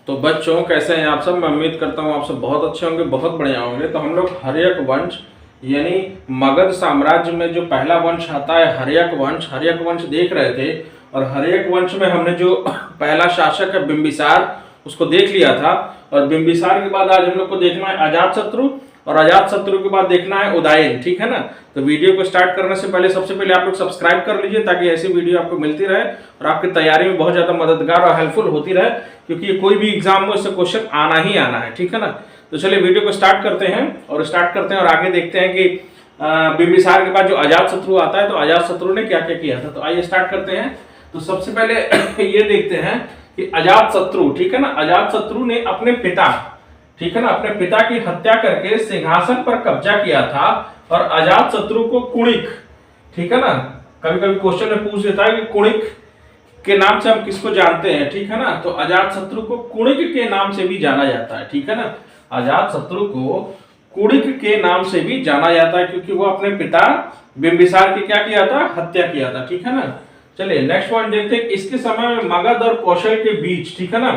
तो बच्चों कैसे हैं आप सब। मैं उम्मीद करता हूँ आप सब बहुत अच्छे होंगे, बहुत बढ़िया होंगे। तो हम लोग हर्यक वंश यानी मगध साम्राज्य में जो पहला वंश आता है हर्यक वंश देख रहे थे। और हर्यक वंश में हमने जो पहला शासक है बिंबिसार उसको देख लिया था। और बिंबिसार के बाद आज हम लोग को देखना है अजातशत्रु, और अजातशत्रु के बाद देखना है उदयन। ठीक है ना। तो वीडियो को स्टार्ट करने से पहले सबसे पहले आप लोग सब्सक्राइब कर लीजिए ताकि ऐसी वीडियो आपको मिलती रहे और आपकी तैयारी में बहुत ज्यादा मददगार और हेल्पफुल होती रहे, क्योंकि ये कोई भी एग्जाम में इससे क्वेश्चन आना ही आना है। ठीक है ना। तो चलिए वीडियो को स्टार्ट करते हैं और आगे देखते हैं कि बिंबिसार के बाद जो अजातशत्रु आता है तो अजातशत्रु ने क्या क्या किया था। तो आइए स्टार्ट करते हैं। तो सबसे पहले ये देखते हैं कि अजातशत्रु, ठीक है ना, अजातशत्रु ने अपने पिता, ठीक है ना, अपने पिता की हत्या करके सिंहासन पर कब्जा किया था। और अजातशत्रु को कुणिक, ठीक है ना, कभी कभी क्वेश्चन में पूछ देता है कि कुणिक के नाम से हम किसको जानते हैं। ठीक है ना। तो अजातशत्रु को कुणिक के नाम से भी जाना जाता है। ठीक है ना। अजातशत्रु को कुणिक के नाम से भी जाना जाता है क्योंकि वो अपने पिता बिंबिसार की क्या किया था, हत्या किया था। ठीक है ना। चलिए नेक्स्ट पॉइंट देखते हैं। इसके समय में मगध और कौशल के बीच, ठीक है ना,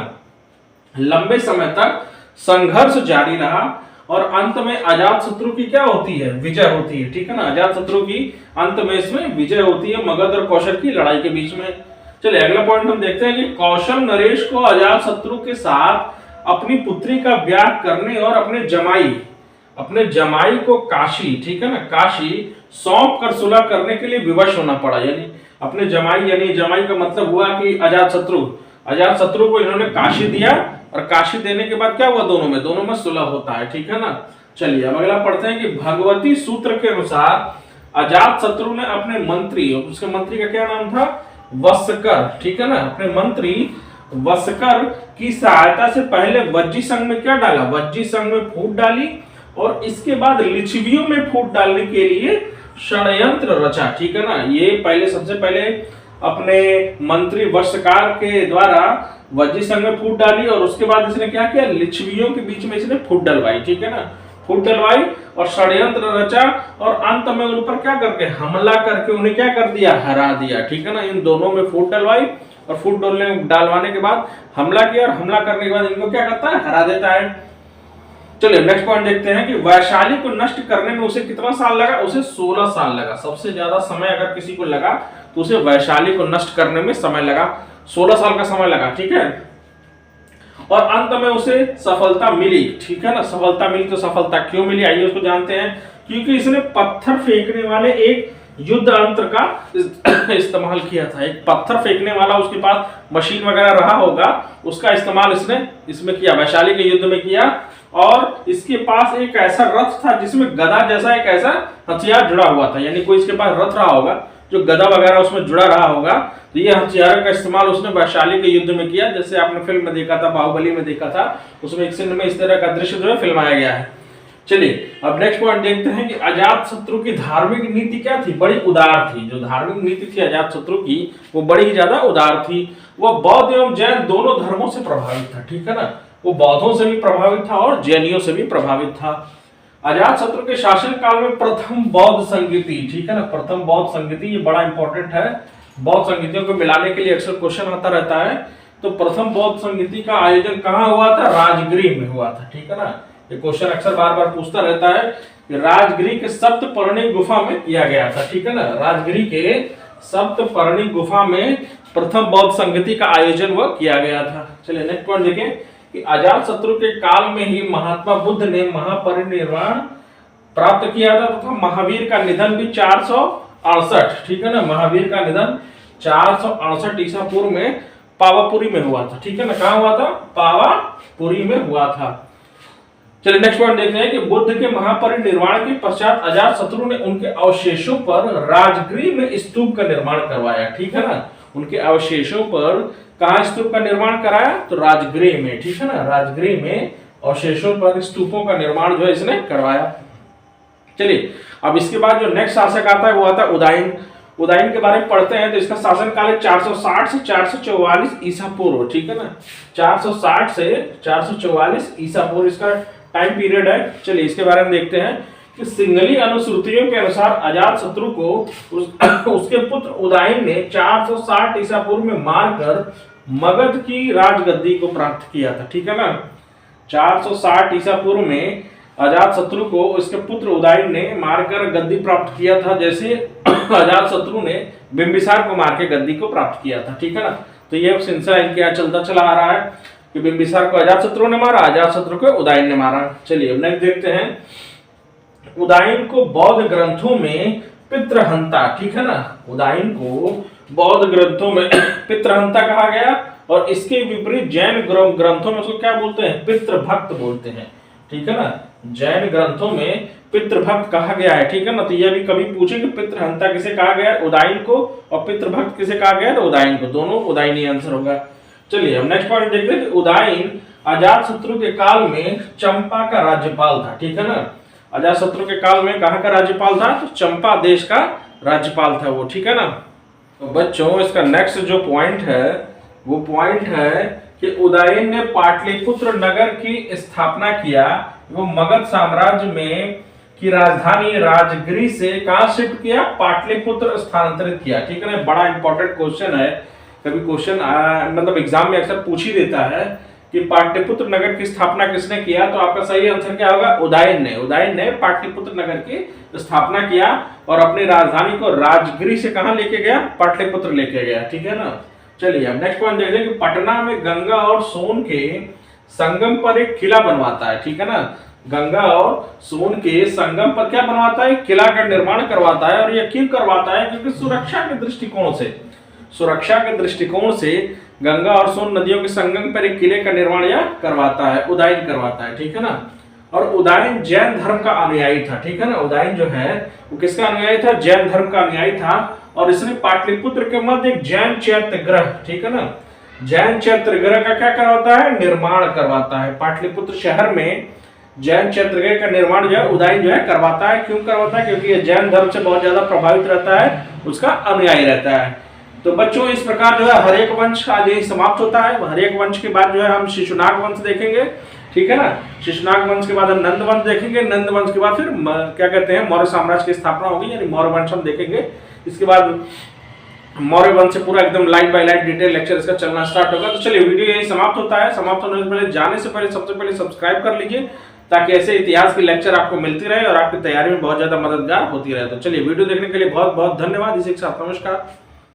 लंबे समय तक संघर्ष जारी रहा और अंत में अजातशत्रु की क्या होती है, विजय होती है। ठीक है ना। अजातशत्रु की अंत में इसमें विजय होती है मगध और कौशल की लड़ाई के बीच में। चलिए अगला पॉइंट हम देखते हैं कि कौशल नरेश को अजातशत्रु के साथ अपनी पुत्री का ब्याह करने और अपने जमाई को काशी, ठीक है ना, काशी सौंप कर सुलह करने के लिए विवश होना पड़ा। यानी अपने जमाई का मतलब हुआ कि अजातशत्रु को इन्होंने काशी दिया और काशी देने के बाद क्या हुआ, दोनों में सुलह होता है। ठीक है ना। चलिए अब अगला पढ़ते हैं कि भगवती सूत्र के अनुसार अजातशत्रु ने अपने मंत्री, उसके मंत्री का क्या नाम था, वस्कर, ठीक है ना, अपने मंत्री वस्कर की सहायता से पहले वज्जी संघ में क्या डाला, वज्जी संघ में फूट डाली और इसके बाद लिच्छवियों में फूट डालने के लिए षड्यंत्र रचा। ठीक है ना। ये सबसे पहले अपने मंत्री वस्कर के द्वारा वज्जी संघ में फूट डाली और उसके बाद इसने क्या किया, लिच्छवियों के बीच में इसने फूट डलवाई। ठीक है ना। फूट डलवाई और षड्यंत्र रचा और अंत में उन पर क्या करके, हमला करके उन्हें क्या कर दिया, हरा दिया। ठीक है ना। इन दोनों में फूट डलवाई और फूट डालवाने के बाद हमला किया और हमला करने के बाद इनको क्या करता है, हरा देता है। चलिए नेक्स्ट पॉइंट देखते हैं कि वैशाली को नष्ट करने में उसे कितना साल लगा, उसे 16 साल लगा। सबसे ज्यादा समय अगर किसी को लगा तो उसे वैशाली को नष्ट करने में समय लगा, 16 साल का समय लगा। ठीक है। और अंत में उसे सफलता मिली। ठीक है ना। सफलता मिली तो सफलता क्यों मिली, आइए उसको जानते हैं। क्योंकि इसने पत्थर फेंकने वाले एक युद्ध यंत्र का इस्तेमाल किया था। एक पत्थर फेंकने वाला उसके पास मशीन वगैरह रहा होगा, उसका इस्तेमाल इसने इसमें किया, वैशाली के युद्ध में किया। और इसके पास एक ऐसा रथ था जिसमें गदा जैसा एक ऐसा हथियार जुड़ा हुआ था। यानी कोई इसके पास रथ रहा होगा जो गदा वगैरह उसमें जुड़ा रहा होगा, तो ये हथियार का इस्तेमाल उसने वैशाली के युद्ध में किया। जैसे आपने फिल्म में देखा था, बाहुबली में देखा था, उसमें एक सीन में इस तरह का दृश्य जो है फिल्माया गया है। चलिए अब नेक्स्ट पॉइंट देखते हैं कि अजातशत्रु की धार्मिक नीति क्या थी, बड़ी उदार थी। जो धार्मिक नीति थी अजातशत्रु की वो बड़ी ही ज्यादा उदार थी। वह बौद्ध एवं जैन दोनों धर्मों से प्रभावित था। ठीक है ना। वो बौद्धों से भी प्रभावित था और जैनियों से भी प्रभावित था। अजातशत्रु के शासन काल में प्रथम बौद्ध संगीति, ठीक है ना, प्रथम बौद्ध संगीति, ये बड़ा इंपॉर्टेंट है। बौद्ध संगीतियों को मिलाने के लिए अक्सर क्वेश्चन आता रहता है। तो प्रथम बौद्ध संगीति का आयोजन कहाँ हुआ था, राजगृह में हुआ था। ठीक है ना। ये क्वेश्चन अक्सर बार बार पूछता रहता है कि राजगृह के सप्तपर्णी गुफा में किया गया था। ठीक है ना। राजगृह के सप्तपर्णी गुफा में प्रथम बौद्ध संगीति का आयोजन वह किया गया था। चलिए नेक्स्ट पॉइंट देखें कि अजातशत्रु के काल में ही महात्मा बुद्ध ने महापरिनिर्वाण प्राप्त किया था तथा महावीर का निधन भी 468, ठीक है ना, महावीर का निधन 468 ईसा पूर्व में पावापुरी में हुआ था। ठीक है ना। कहाँ हुआ था, पावापुरी में हुआ था। चलिए नेक्स्ट पॉइंट देखते हैं कि बुद्ध के महापरिनिर्वाण के पश्चात अजातशत्रु ने उनके अवशेषों पर राजगृह में स्तूप का निर्माण करवाया। ठीक है ना। उनके अवशेषों पर कहाँ स्तूप का निर्माण कराया, तो राजगृह में। ठीक है ना। राजगृह में अवशेषों पर स्तूपों का निर्माण जो है इसने करवाया। चलिए अब इसके बाद जो नेक्स्ट शासक आता है वो आता है उदयन। उदयन के बारे में पढ़ते हैं तो इसका शासन काल है 460 से 444 ईसा पूर्व। ठीक है ना। 460 से 444 ईसा पूर्व इसका टाइम पीरियड है। चलिए इसके बारे में देखते हैं कि सिंहली अनुश्रुतियों के अनुसार अजातशत्रु को उसके पुत्र उदयन ने 460 ईसा पूर्व में मारकर मगध की राजगद्दी को प्राप्त किया था, ठीक है ना। 460 ईसा पूर्व में अजात शत्रु को उसके पुत्र उदयन ने मारकर गद्दी प्राप्त किया था, जैसे अजात शत्रु ने बिंबिसार को मार के गद्दी को प्राप्त किया था, ठीक है ना। तो ये सिलसिला इनके यहाँ चलता चला आ रहा है कि बिंबिसार को अजात शत्रु ने मारा, अजात शत्रु को उदयन ने मारा। चलिए अब नेक्स्ट देखते हैं, उदयन को बौद्ध ग्रंथों में पितृहंता, ठीक है ना। उदयन को बौद्ध ग्रंथों में पितृहंता कहा गया और इसके विपरीत जैन ग्रंथों में उसको क्या बोलते हैं, पितृभक्त बोलते हैं, ठीक है ना। जैन ग्रंथों में पितृभक्त कहा गया है, ठीक है ना। तो यह भी कभी पूछे कि पितृहंता किसे कहा गया, उदयन को, और पितृभक्त किसे कहा गया, तो उदयन को, दोनों उदयन ही आंसर होगा। चलिए हम नेक्स्ट पॉइंट देखते हैं कि उदयन अजातशत्रु के काल में चंपा का राज्यपाल था, ठीक है ना। अजातशत्रु के काल में कहाँ का राज्यपाल था, तो चंपा देश का राज्यपाल था वो, ठीक है ना। तो बच्चों इसका नेक्स्ट जो पॉइंट है वो पॉइंट है कि उदयन ने पाटलिपुत्र नगर की स्थापना किया, वो मगध साम्राज्य में की राजधानी राजगिरी से कहां शिफ्ट किया, पाटलिपुत्र स्थानांतरित किया, ठीक है ना। बड़ा इंपॉर्टेंट क्वेश्चन है, कभी क्वेश्चन मतलब एग्जाम में अक्सर पूछ ही देता है कि पाटलिपुत्र नगर की स्थापना किसने किया, तो आपका सही आंसर क्या होगा, उदयन ने। उदयन ने पाटलिपुत्र नगर की स्थापना किया और अपनी राजधानी को राजगिरी से कहां लेके गया, पाटलिपुत्र लेके गया, ठीक है ना। चलिए अब नेक्स्ट पॉइंट देखते हैं कि पटना में गंगा और सोन के संगम पर एक किला बनवाता है, ठीक है ना। गंगा और सोन के संगम पर क्या बनवाता है, किला का निर्माण करवाता है। और यह क्यों करवाता है, क्योंकि सुरक्षा के दृष्टिकोण से गंगा और सोन नदियों के संगम पर एक किले का निर्माण यह करवाता है, उदयन करवाता है, ठीक है ना। और उदयन जैन धर्म का अनुयायी था, ठीक है ना। उदयन जो है वो किसका अनुयायी था, जैन धर्म का अनुयायी था। और इसने पाटलिपुत्र के मध्य एक जैन चैत्यग्रह, ठीक है ना, जैन चैत्यग्रह का क्या करवाता है, निर्माण करवाता है। पाटलिपुत्र शहर में जैन चैत्यग्रह का निर्माण जो है उदयन जो है करवाता है। क्यों करवाता है, क्योंकि ये जैन धर्म से बहुत ज्यादा प्रभावित रहता है, उसका अनुयायी रहता है। तो बच्चों इस प्रकार जो है हर्यक वंश आज यही समाप्त होता है। हर्यक वंश के बाद जो है हम शिशुनाग वंश देखेंगे, ठीक है ना। शिशुनाग वंश के बाद हम नंद वंश देखेंगे, नंद वंश के बाद फिर क्या कहते हैं, मौर्य साम्राज्य की स्थापना होगी, यानी मौर्य वंश हम देखेंगे। इसके बाद मौर्य वंश से पूरा एकदम line by line detail lecture इसका चलना स्टार्ट होगा। तो चलिए वीडियो यही समाप्त होता है। समाप्त होने से पहले, जाने से पहले सबसे पहले सब्सक्राइब कर लीजिए, ताकि ऐसे इतिहास की लेक्चर आपको मिलती रहे और आपकी तैयारी में बहुत ज्यादा मददगार होती रहे। तो चलिए वीडियो देखने के लिए बहुत बहुत धन्यवाद। इसी के साथ नमस्कार।